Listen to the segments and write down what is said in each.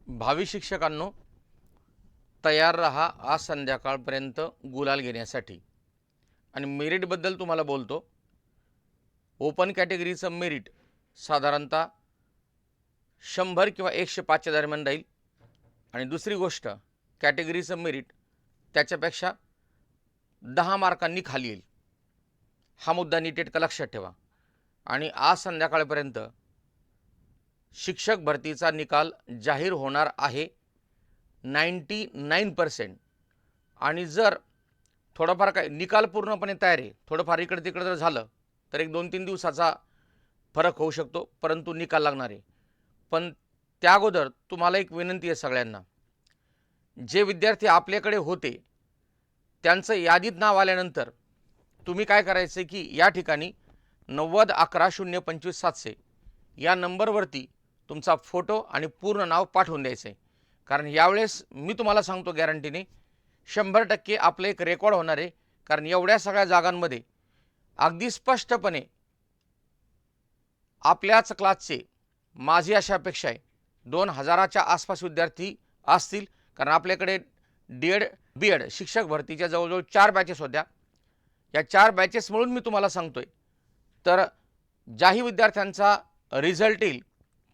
भावी शिक्षकांनो, तयार रहा आज संध्याकाळपर्यंत गुलाल घेण्यासाठी. आणि मेरिटबद्दल तुम्हाला बोलतो. ओपन कॅटेगरीचं मेरिट साधारणतः 100 किंवा 105च्या दरम्यान राहील. आणि दुसरी गोष्ट, कॅटेगरीचं मेरिट त्याच्यापेक्षा 10 मार्कांनी खाली येईल. हा मुद्दा नीट लक्षात ठेवा. आणि आज संध्याकाळपर्यंत शिक्षक भरतीचा निकाल जाहीर होणार आहे 99%. आणि जर थोडंफार काय निकाल पूर्णपणे तयार आहे, थोडंफार इकडे तिकडे जर झालं तर एक 2-3 दिवसाचा फरक होऊ शकतो, परंतु निकाल लागणार आहे. पण त्या अगोदर तुम्हाला एक विनंती आहे सगळ्यांना, जे विद्यार्थी आपल्याकडे होते त्यांचं यादीत नाव आल्यानंतर तुम्ही काय करायचं की या ठिकाणी 9011025700 या नंबरवरती तुमचा फोटो आणि पूर्ण नाव पाठवून द्यायचं आहे. कारण यावेळेस मी तुम्हाला सांगतो गॅरंटीने 100% आपलं एक रेकॉर्ड होणार आहे. कारण एवढ्या सगळ्या जागांमध्ये अगदी स्पष्टपणे आपल्याच क्लासचे माझी अशा अपेक्षा आहे 2000च्या आसपास विद्यार्थी असतील. कारण आपल्याकडे डी.एड. बी.एड. शिक्षक भरतीच्या जवळजवळ 4 बॅचेस होत्या. या 4 बॅचेस मिळून मी तुम्हाला सांगतोय, तर ज्याही विद्यार्थ्यांचा रिझल्ट येईल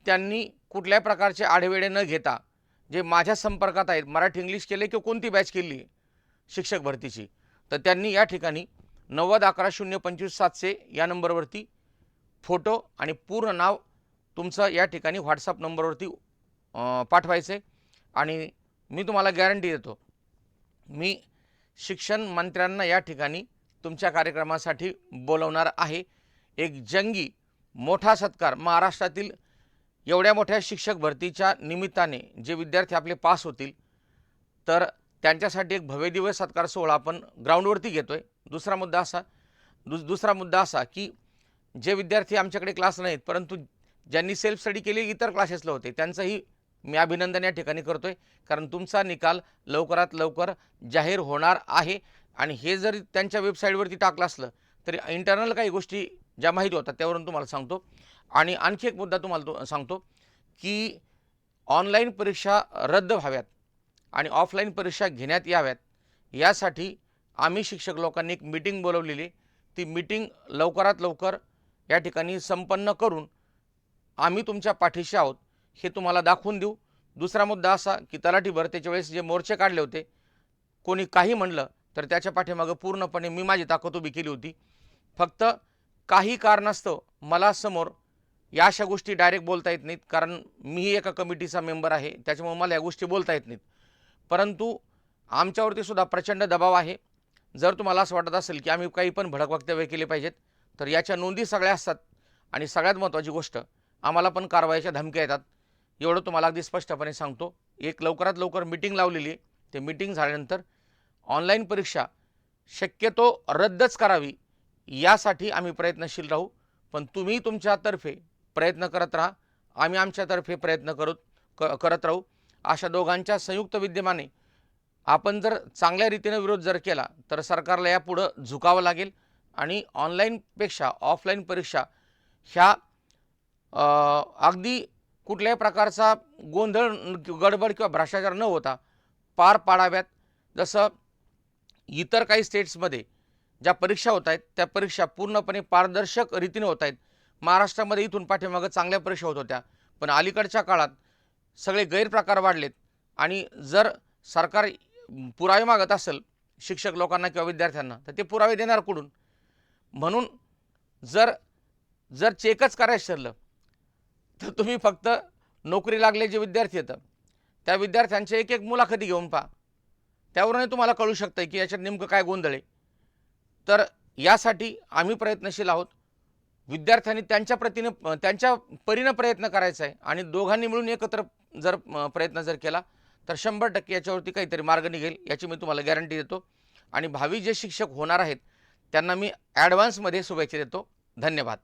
त्यांनी कुठल्याही प्रकारचे आढेवेढे न घेता जे माझ्या संपर्कात आहेत, मराठी इंग्लिश केले किंवा कोणती बॅच केली शिक्षक भरतीची, तर त्यांनी या ठिकाणी 9011025700 या नंबरवरती फोटो आणि पूर्ण नाव तुमचं या ठिकाणी व्हॉट्सअप नंबरवरती पाठवायचे. आणि मी तुम्हाला गॅरंटी देतो, मी शिक्षण मंत्र्यांना या ठिकाणी तुमच्या कार्यक्रमासाठी बोलवणार आहे. एक जंगी मोठा सत्कार महाराष्ट्रातील एवढ्या मोठ्या शिक्षक भरतीच्या निमित्ताने जे विद्यार्थी आपले पास होतील तर त्यांच्यासाठी एक भव्यदिव्य सत्कार सोहळा आपण ग्राउंडवरती घेतोय. दुसरा मुद्दा असा की जे विद्यार्थी आमच्याकडे क्लास नाहीत परंतु ज्यांनी सेल्फ स्टडी केली इतर क्लासेसला होते त्यांचंही मी अभिनंदन या ठिकाणी करतोय. कारण तुमचा निकाल लवकरात लवकर जाहीर होणार आहे. आणि हे जरी त्यांच्या वेबसाईटवरती टाकलं असलं तरी इंटरनल काही गोष्टी ज्या माहिती होतात त्यावरून तुम्हाला सांगतो. आणि आणखी एक मुद्दा तुम्हाला सांगतो की ऑनलाईन परीक्षा रद्द व्हाव्यात आणि ऑफलाईन परीक्षा घेण्यात याव्यात यासाठी आम्ही शिक्षक लोकांनी एक मीटिंग बोलवलेली. ती मीटिंग लवकरात लवकर या ठिकाणी संपन्न करून आम्ही तुमच्या पाठीशी आहोत हे तुम्हाला दाखवून देऊ. दुसरा मुद्दा असा की तलाठी भरतीच्या वेळेस जे मोर्चे काढले होते, कोणी काही म्हणलं तर त्याच्या पाठीमागं पूर्णपणे मी माझी ताकद उभी केली होती. फक्त काही कारणास्तव मला समोर या अशा गोष्टी डायरेक्ट बोलता येत नाहीत, कारण मीही एका कमिटीचा मेंबर आहे, त्याच्यामुळे मला या गोष्टी बोलता येत नाहीत. परंतु आमच्यावरती सुद्धा प्रचंड दबाव आहे. जर तुम्हाला असं वाटत असेल की आम्ही काही पण भडक वक्तव्य केले पाहिजेत तर याच्या नोंदी सगळ्या असतात. आणि सगळ्यात महत्त्वाची गोष्ट, आम्हाला पण कारवाईच्या धमक्या येतात. एवढं तुम्हाला अगदी स्पष्टपणे सांगतो. एक लवकरात लवकर मीटिंग लावलेली आहे. ते मीटिंग झाल्यानंतर ऑनलाईन परीक्षा शक्यतो रद्दच करावी यासाठी आम्ही प्रयत्नशील राहू. पण तुम्ही तुमच्यातर्फे प्रयत्न करत राहा, आम्ही आमच्यातर्फे प्रयत्न करत राहू. अशा दोघांच्या संयुक्त विद्यमाने आपण जर चांगल्या रीतीने विरोध जर केला तर सरकारला यापुढं झुकावं लागेल. आणि ऑनलाईनपेक्षा ऑफलाईन परीक्षा ह्या अगदी कुठल्याही प्रकारचा गोंधळ गडबड किंवा भ्रष्टाचार न होता पार पाडाव्यात. जसं इतर काही स्टेट्समध्ये ज्या परीक्षा होत आहेत त्या परीक्षा पूर्णपणे पारदर्शक रीतीने होत आहेत. महाराष्ट्रामध्ये इथून पाठीमागं चांगल्या परीक्षा होत होत्या, पण अलीकडच्या काळात सगळे गैरप्रकार वाढलेत. आणि जर सरकार पुरावे मागत असेल शिक्षक लोकांना किंवा विद्यार्थ्यांना तर ते पुरावे देणार कुठून? म्हणून जर चेकच करायचं ठरलं तर तुम्ही फक्त नोकरी लागले जे विद्यार्थी येतात त्या विद्यार्थ्यांच्या एक मुलाखती घेऊन पहा, त्यावरूनही तुम्हाला कळू शकतं की याच्यात नेमकं काय गोंधळ आहे. तर यासाठी आम्ही प्रयत्नशील आहोत. विद्यार्थ्यांनी त्यांच्या परीनं प्रयत्न करायचा आहे आणि दोघांनी मिळून एकत्र जर प्रयत्न जर केला तर 100% याच्यावरती काहीतरी मार्ग निघेल याची मी तुम्हाला गॅरंटी देतो. आणि भावी जे शिक्षक होणार आहेत त्यांना मी ॲडव्हान्समध्ये शुभेच्छा देतो. धन्यवाद.